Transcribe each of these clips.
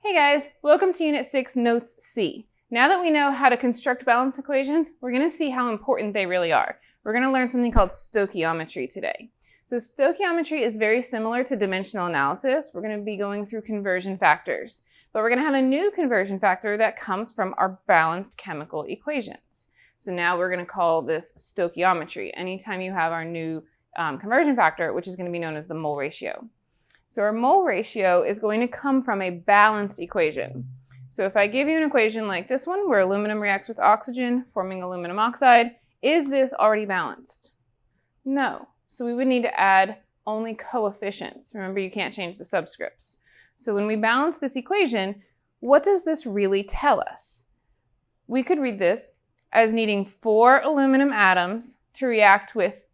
Hey guys, welcome to Unit 6, Notes C. Now that we know how to construct balance equations, we're going to see how important they really are. We're going to learn something called stoichiometry today. So stoichiometry is very similar to dimensional analysis. We're going to be going through conversion factors, but we're going to have a new conversion factor that comes from our balanced chemical equations. So now we're going to call this stoichiometry anytime you have our new conversion factor, which is going to be known as the mole ratio. So our mole ratio is going to come from a balanced equation. So if I give you an equation like this one, where aluminum reacts with oxygen, forming aluminum oxide, is this already balanced? No. So we would need to add only coefficients. Remember, you can't change the subscripts. So when we balance this equation, what does this really tell us? We could read this as needing 4 aluminum atoms to react with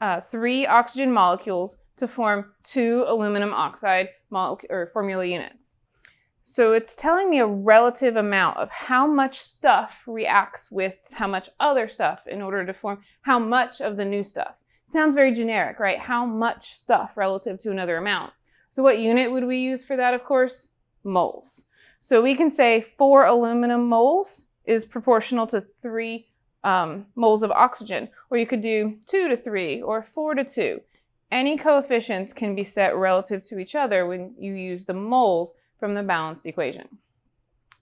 3 oxygen molecules to form 2 aluminum oxide formula units. So it's telling me a relative amount of how much stuff reacts with how much other stuff in order to form how much of the new stuff. Sounds very generic, right? How much stuff relative to another amount. So what unit would we use for that, of course? Moles. So we can say 4 aluminum moles is proportional to 3 moles of oxygen, or you could do 2 to 3 or 4 to 2. Any coefficients can be set relative to each other when you use the moles from the balanced equation.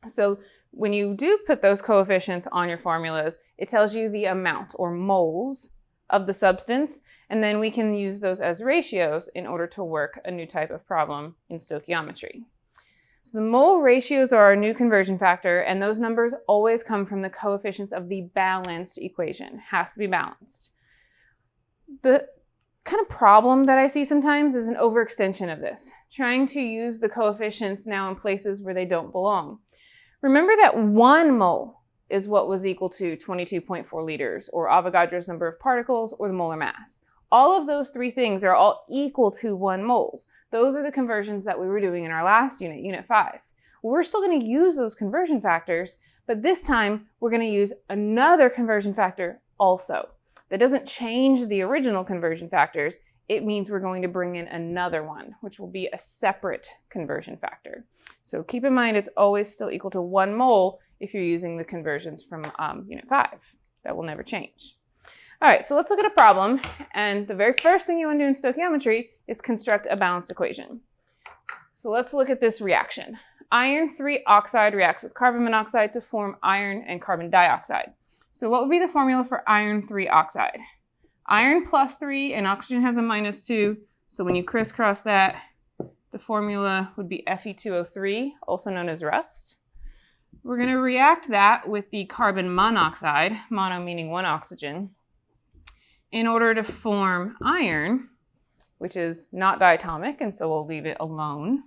So when you do put those coefficients on your formulas, it tells you the amount or moles of the substance, and then we can use those as ratios in order to work a new type of problem in stoichiometry. So the mole ratios are our new conversion factor, and those numbers always come from the coefficients of the balanced equation. It has to be balanced. The kind of problem that I see sometimes is an overextension of this, trying to use the coefficients now in places where they don't belong. Remember that 1 mole is what was equal to 22.4 liters, or Avogadro's number of particles, or the molar mass. All of those 3 things are all equal to 1 moles. Those are the conversions that we were doing in our last unit, Unit 5. We're still going to use those conversion factors, but this time we're going to use another conversion factor also. That doesn't change the original conversion factors. It means we're going to bring in another one, which will be a separate conversion factor. So keep in mind it's always still equal to 1 mole if you're using the conversions from Unit 5. That will never change. All right, so let's look at a problem. And the very first thing you want to do in stoichiometry is construct a balanced equation. So let's look at this reaction. Iron 3 oxide reacts with carbon monoxide to form iron and carbon dioxide. So what would be the formula for iron 3 oxide? Iron plus 3 and oxygen has a minus 2. So when you crisscross that, the formula would be Fe2O3, also known as rust. We're going to react that with the carbon monoxide, mono meaning 1 oxygen, in order to form iron, which is not diatomic, and so we'll leave it alone.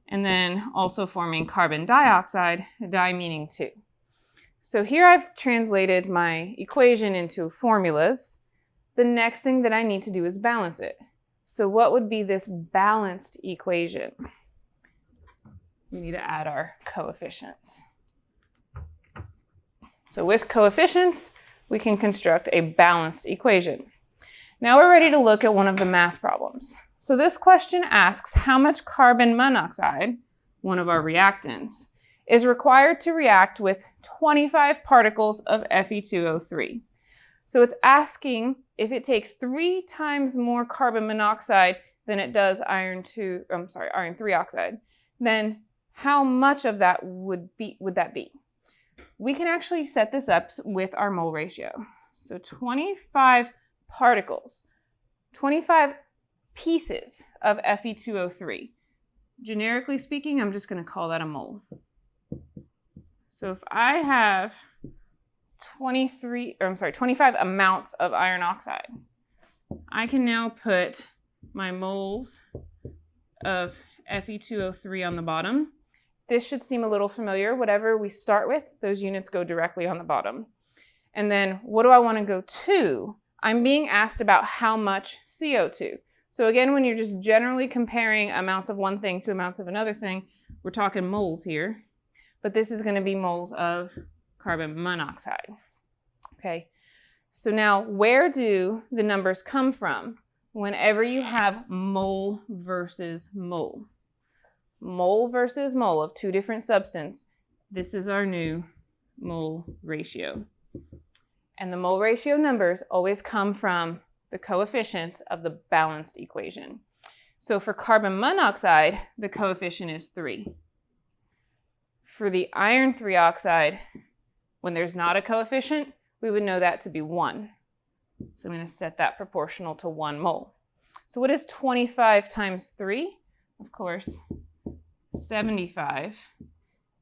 And then also forming carbon dioxide, di meaning 2. So here I've translated my equation into formulas. The next thing that I need to do is balance it. So what would be this balanced equation? We need to add our coefficients. So with coefficients, we can construct a balanced equation. Now we're ready to look at one of the math problems. So this question asks how much carbon monoxide, one of our reactants, is required to react with 25 particles of Fe2O3. So it's asking if it takes 3 times more carbon monoxide than it does iron 3 oxide, then how much of that would that be? We can actually set this up with our mole ratio. So 25 particles, 25 pieces of Fe2O3. Generically speaking, I'm just going to call that a mole. So if I have 25 amounts of iron oxide, I can now put my moles of Fe2O3 on the bottom. This should seem a little familiar. Whatever we start with, those units go directly on the bottom. And then what do I want to go to? I'm being asked about how much CO2. So again, when you're just generally comparing amounts of one thing to amounts of another thing, we're talking moles here. But this is going to be moles of carbon monoxide. Okay, so now where do the numbers come from whenever you have mole versus mole? mole versus mole of two different substances, this is our new mole ratio. And the mole ratio numbers always come from the coefficients of the balanced equation. So for carbon monoxide, the coefficient is 3. For the iron 3 oxide, when there's not a coefficient, we would know that to be 1. So I'm going to set that proportional to 1 mole. So what is 25 times 3? Of course, 75.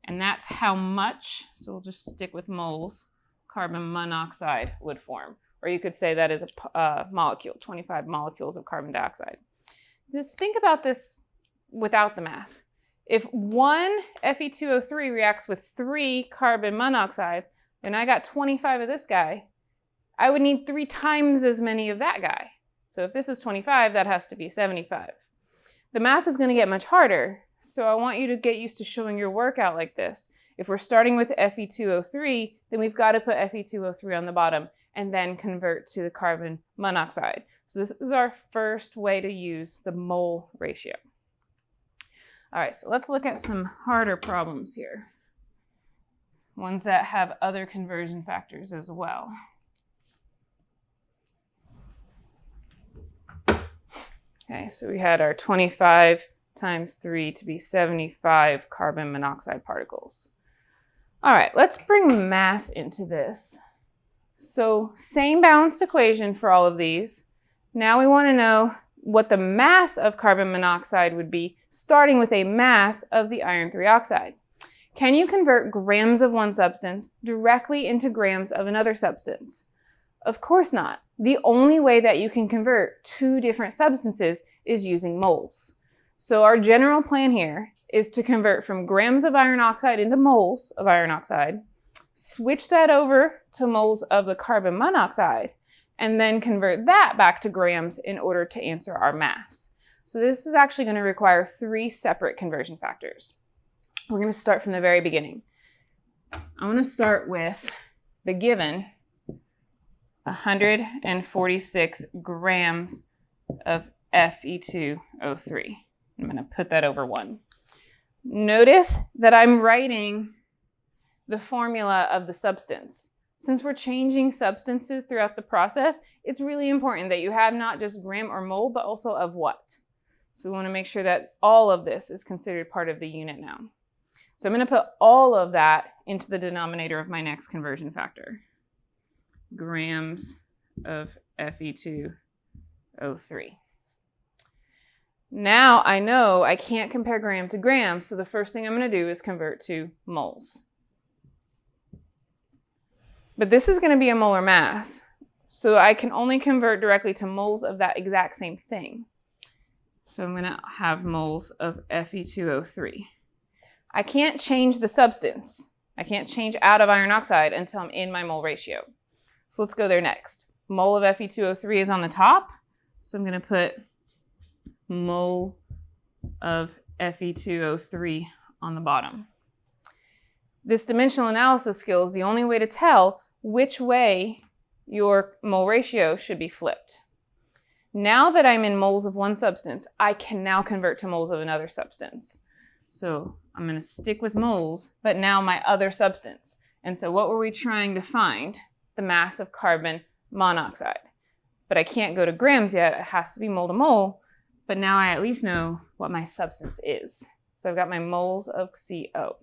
And that's how much, so we'll just stick with moles, carbon monoxide would form. Or you could say that is a molecule, 25 molecules of carbon dioxide. Just think about this without the math. If one Fe2O3 reacts with 3 carbon monoxides, and I got 25 of this guy, I would need 3 times as many of that guy. So if this is 25, that has to be 75. The math is going to get much harder, so I want you to get used to showing your work out like this. If we're starting with Fe2O3, then we've got to put Fe2O3 on the bottom and then convert to the carbon monoxide. So this is our first way to use the mole ratio. All right, so let's look at some harder problems here. Ones that have other conversion factors as well. Okay, so we had our 25 times 3 to be 75 carbon monoxide particles. All right, let's bring mass into this. So same balanced equation for all of these. Now we want to know what the mass of carbon monoxide would be, starting with a mass of the iron 3 oxide. Can you convert grams of one substance directly into grams of another substance? Of course not. The only way that you can convert two different substances is using moles. So our general plan here is to convert from grams of iron oxide into moles of iron oxide, switch that over to moles of the carbon monoxide, and then convert that back to grams in order to answer our mass. So this is actually going to require 3 separate conversion factors. We're going to start from the very beginning. I want to start with the given 146 grams of Fe2O3. I'm going to put that over 1. Notice that I'm writing the formula of the substance. Since we're changing substances throughout the process, it's really important that you have not just gram or mole, but also of what. So we want to make sure that all of this is considered part of the unit now. So I'm going to put all of that into the denominator of my next conversion factor. Grams of Fe2O3. Now I know I can't compare gram to gram, so the first thing I'm going to do is convert to moles. But this is going to be a molar mass, so I can only convert directly to moles of that exact same thing. So I'm going to have moles of Fe2O3. I can't change the substance. I can't change out of iron oxide until I'm in my mole ratio. So let's go there next. Mole of Fe2O3 is on the top, so I'm going to put mole of Fe2O3 on the bottom. This dimensional analysis skill is the only way to tell which way your mole ratio should be flipped. Now that I'm in moles of one substance, I can now convert to moles of another substance. So I'm going to stick with moles, but now my other substance. And so what were we trying to find? The mass of carbon monoxide. But I can't go to grams yet. It has to be mole to mole. But now I at least know what my substance is. So I've got my moles of CO.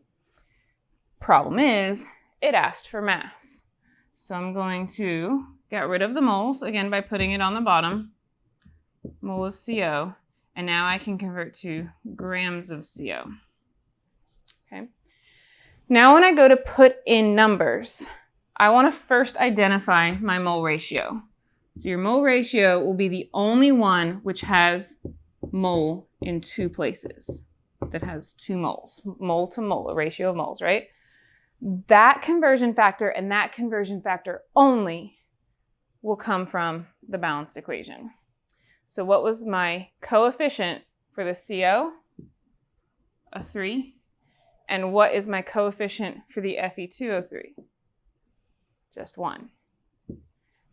Problem is, it asked for mass. So I'm going to get rid of the moles, again by putting it on the bottom. Mole of CO. And now I can convert to grams of CO. Okay. Now when I go to put in numbers, I want to first identify my mole ratio. So your mole ratio will be the only one which has mole in 2 places. That has 2 moles. Mole to mole, a ratio of moles, right? That conversion factor and that conversion factor only will come from the balanced equation. So what was my coefficient for the CO? A 3. And what is my coefficient for the Fe2O3? Just 1.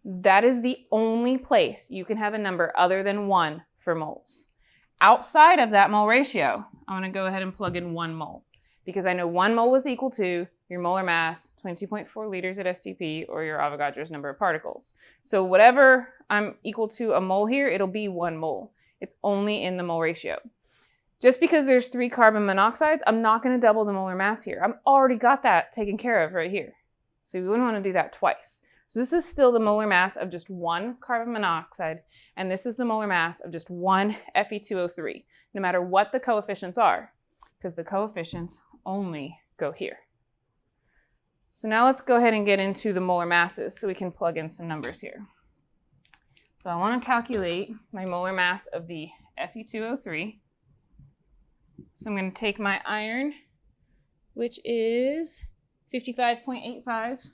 That is the only place you can have a number other than 1 for moles. outside of that mole ratio, I'm going to go ahead and plug in 1 mole because I know 1 mole was equal to your molar mass, 22.4 liters at STP, or your Avogadro's number of particles. So whatever I'm equal to a mole here, it'll be 1 mole. It's only in the mole ratio. Just because there's 3 carbon monoxides, I'm not going to double the molar mass here. I've already got that taken care of right here. So we wouldn't want to do that twice. So this is still the molar mass of just 1 carbon monoxide, and this is the molar mass of just 1 Fe2O3, no matter what the coefficients are, because the coefficients only go here. So now let's go ahead and get into the molar masses so we can plug in some numbers here. So I want to calculate my molar mass of the Fe2O3. So I'm going to take my iron, which is 55.85,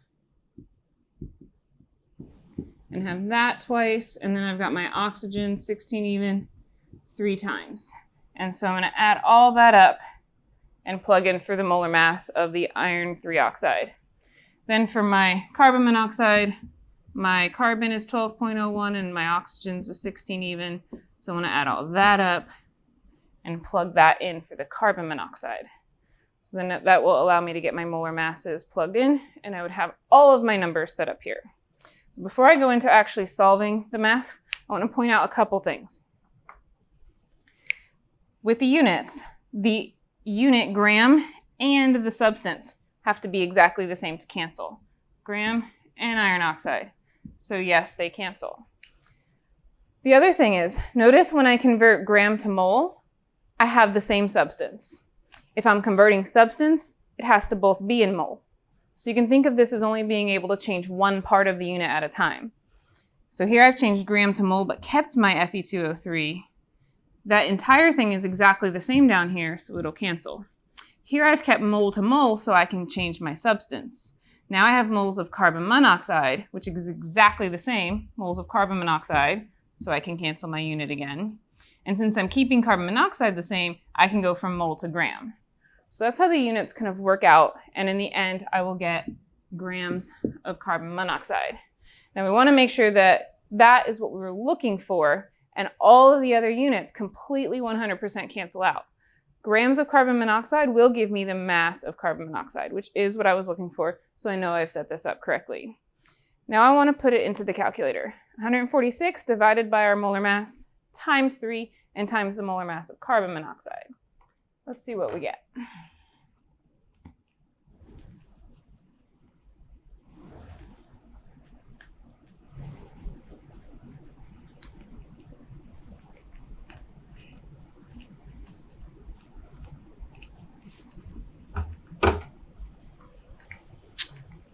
and have that twice, and then I've got my oxygen, 16 even, 3 times. And so I'm going to add all that up and plug in for the molar mass of the iron 3 oxide. Then for my carbon monoxide, my carbon is 12.01 and my oxygen's a 16 even. So I'm going to add all that up and plug that in for the carbon monoxide. So then that will allow me to get my molar masses plugged in, and I would have all of my numbers set up here. So before I go into actually solving the math, I want to point out a couple things. With the units, the unit gram and the substance have to be exactly the same to cancel. Gram and iron oxide. So yes, they cancel. The other thing is, notice when I convert gram to mole, I have the same substance. If I'm converting substance, it has to both be in mole. So you can think of this as only being able to change one part of the unit at a time. So here I've changed gram to mole, but kept my Fe2O3. That entire thing is exactly the same down here, so it'll cancel. Here I've kept mole to mole so I can change my substance. Now I have moles of carbon monoxide, which is exactly the same, moles of carbon monoxide, so I can cancel my unit again. And since I'm keeping carbon monoxide the same, I can go from mole to gram. So that's how the units kind of work out, and in the end, I will get grams of carbon monoxide. Now we want to make sure that that is what we were looking for, and all of the other units completely 100% cancel out. Grams of carbon monoxide will give me the mass of carbon monoxide, which is what I was looking for, so I know I've set this up correctly. Now I want to put it into the calculator. 146 divided by our molar mass times 3 and times the molar mass of carbon monoxide. Let's see what we get.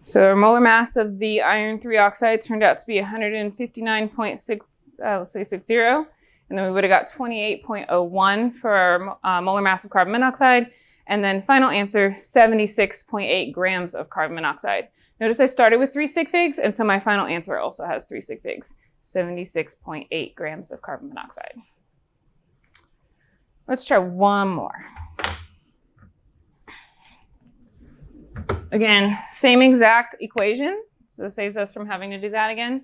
So our molar mass of the iron 3 oxide turned out to be 159.60, and then we would have got 28.01 for our molar mass of carbon monoxide, and then final answer, 76.8 grams of carbon monoxide. Notice I started with 3 sig figs, and so my final answer also has 3 sig figs, 76.8 grams of carbon monoxide. Let's try one more. Again, same exact equation, so it saves us from having to do that again.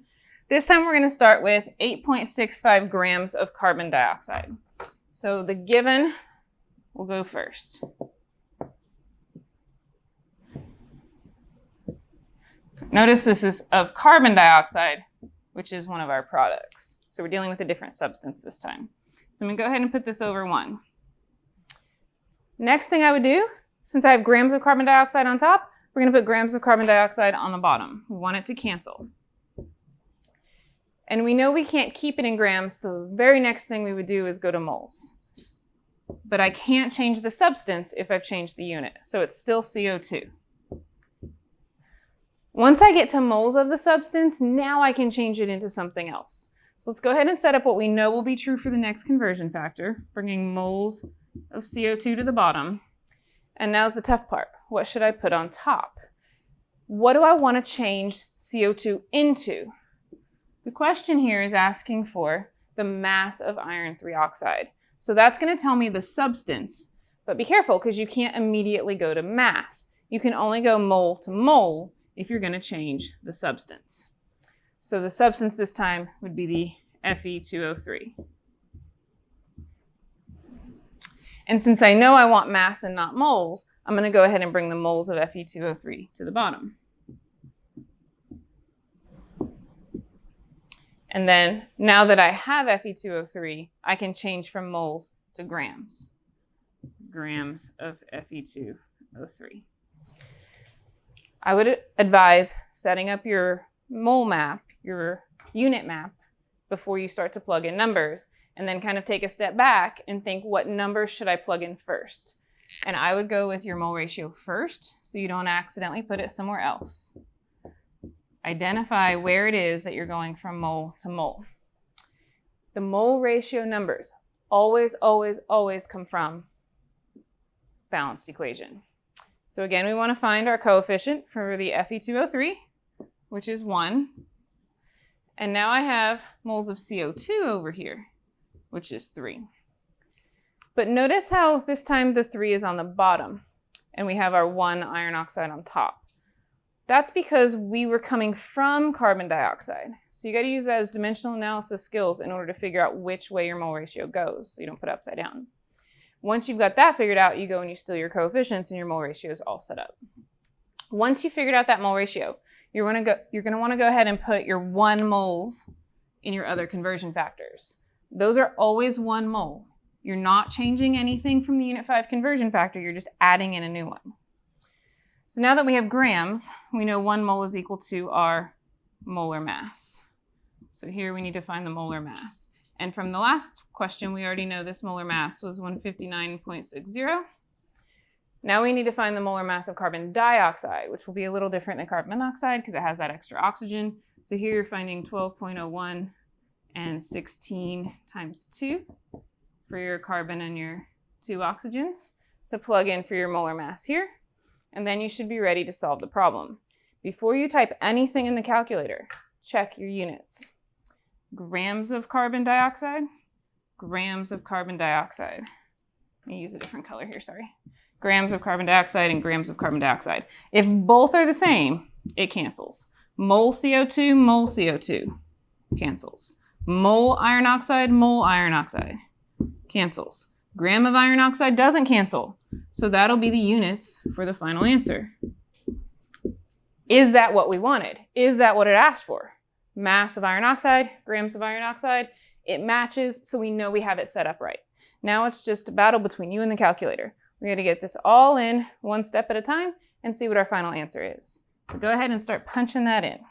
This time we're going to start with 8.65 grams of carbon dioxide. So the given will go first. Notice this is of carbon dioxide, which is one of our products. So we're dealing with a different substance this time. So I'm going to go ahead and put this over 1. Next thing I would do, since I have grams of carbon dioxide on top, we're going to put grams of carbon dioxide on the bottom. We want it to cancel. And we know we can't keep it in grams, so the very next thing we would do is go to moles. But I can't change the substance if I've changed the unit, so it's still CO2. Once I get to moles of the substance, now I can change it into something else. So let's go ahead and set up what we know will be true for the next conversion factor, bringing moles of CO2 to the bottom. And now's the tough part. What should I put on top? What do I want to change CO2 into? The question here is asking for the mass of iron 3 oxide. So that's going to tell me the substance, but be careful because you can't immediately go to mass. You can only go mole to mole if you're going to change the substance. So the substance this time would be the Fe2O3. And since I know I want mass and not moles, I'm going to go ahead and bring the moles of Fe2O3 to the bottom. And then now that I have Fe2O3, I can change from moles to grams. Grams of Fe2O3. I would advise setting up your mole map, your unit map, before you start to plug in numbers, and then kind of take a step back and think, what numbers should I plug in first? And I would go with your mole ratio first, so you don't accidentally put it somewhere else. Identify where it is that you're going from mole to mole. The mole ratio numbers always, always, always come from balanced equation. So again, we want to find our coefficient for the Fe2O3, which is 1. And now I have moles of CO2 over here, which is 3. But notice how this time the 3 is on the bottom, and we have our 1 iron oxide on top. That's because we were coming from carbon dioxide. So you got to use that as dimensional analysis skills in order to figure out which way your mole ratio goes, so you don't put it upside down. Once you've got that figured out, you go and you steal your coefficients and your mole ratio is all set up. Once you figured out that mole ratio, you're going to want to go ahead and put your 1 moles in your other conversion factors. Those are always 1 mole. You're not changing anything from the unit 5 conversion factor, you're just adding in a new one. So now that we have grams, we know 1 mole is equal to our molar mass. So here we need to find the molar mass. And from the last question, we already know this molar mass was 159.60. Now we need to find the molar mass of carbon dioxide, which will be a little different than carbon monoxide because it has that extra oxygen. So here you're finding 12.01 and 16 times 2 for your carbon and your 2 oxygens to plug in for your molar mass here. And then you should be ready to solve the problem. Before you type anything in the calculator, check your units. Grams of carbon dioxide, grams of carbon dioxide. Let me use a different color here, sorry. Grams of carbon dioxide and grams of carbon dioxide. If both are the same, it cancels. Mole CO2, cancels. Mole iron oxide, cancels. Gram of iron oxide doesn't cancel. So that'll be the units for the final answer. Is that what we wanted? Is that what it asked for? Mass of iron oxide, grams of iron oxide. It matches, so we know we have it set up right. Now it's just a battle between you and the calculator. We got to get this all in one step at a time and see what our final answer is. So go ahead and start punching that in.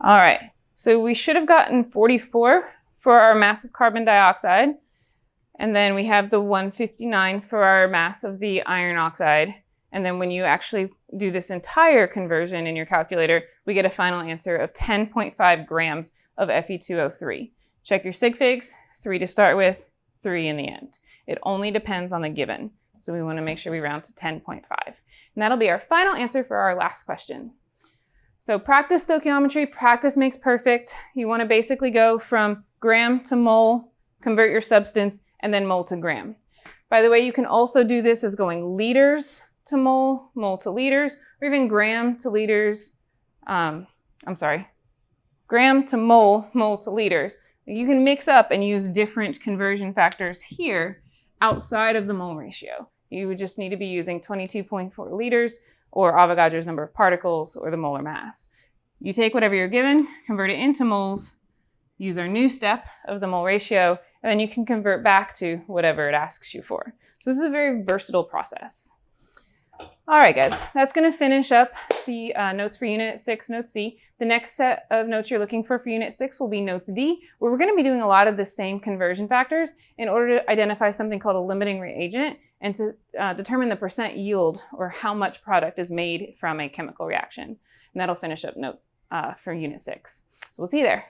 All right, so we should have gotten 44 for our mass of carbon dioxide, and then we have the 159 for our mass of the iron oxide. And then when you actually do this entire conversion in your calculator, we get a final answer of 10.5 grams of Fe2O3. Check your sig figs, 3 to start with, 3 in the end. It only depends on the given, so we want to make sure we round to 10.5. And that'll be our final answer for our last question. So practice stoichiometry, practice makes perfect. You want to basically go from gram to mole, convert your substance, and then mole to gram. By the way, you can also do this as going liters to mole, mole to liters, or even gram to liters, gram to mole, mole to liters. You can mix up and use different conversion factors here outside of the mole ratio. You would just need to be using 22.4 liters or Avogadro's number of particles, or the molar mass. You take whatever you're given, convert it into moles, use our new step of the mole ratio, and then you can convert back to whatever it asks you for. So this is a very versatile process. All right, guys, that's going to finish up the notes for Unit 6, Note C. The next set of notes you're looking for Unit 6 will be Notes D, where we're going to be doing a lot of the same conversion factors in order to identify something called a limiting reagent and to determine the percent yield, or how much product is made from a chemical reaction. And that'll finish up notes for Unit 6. So we'll see you there.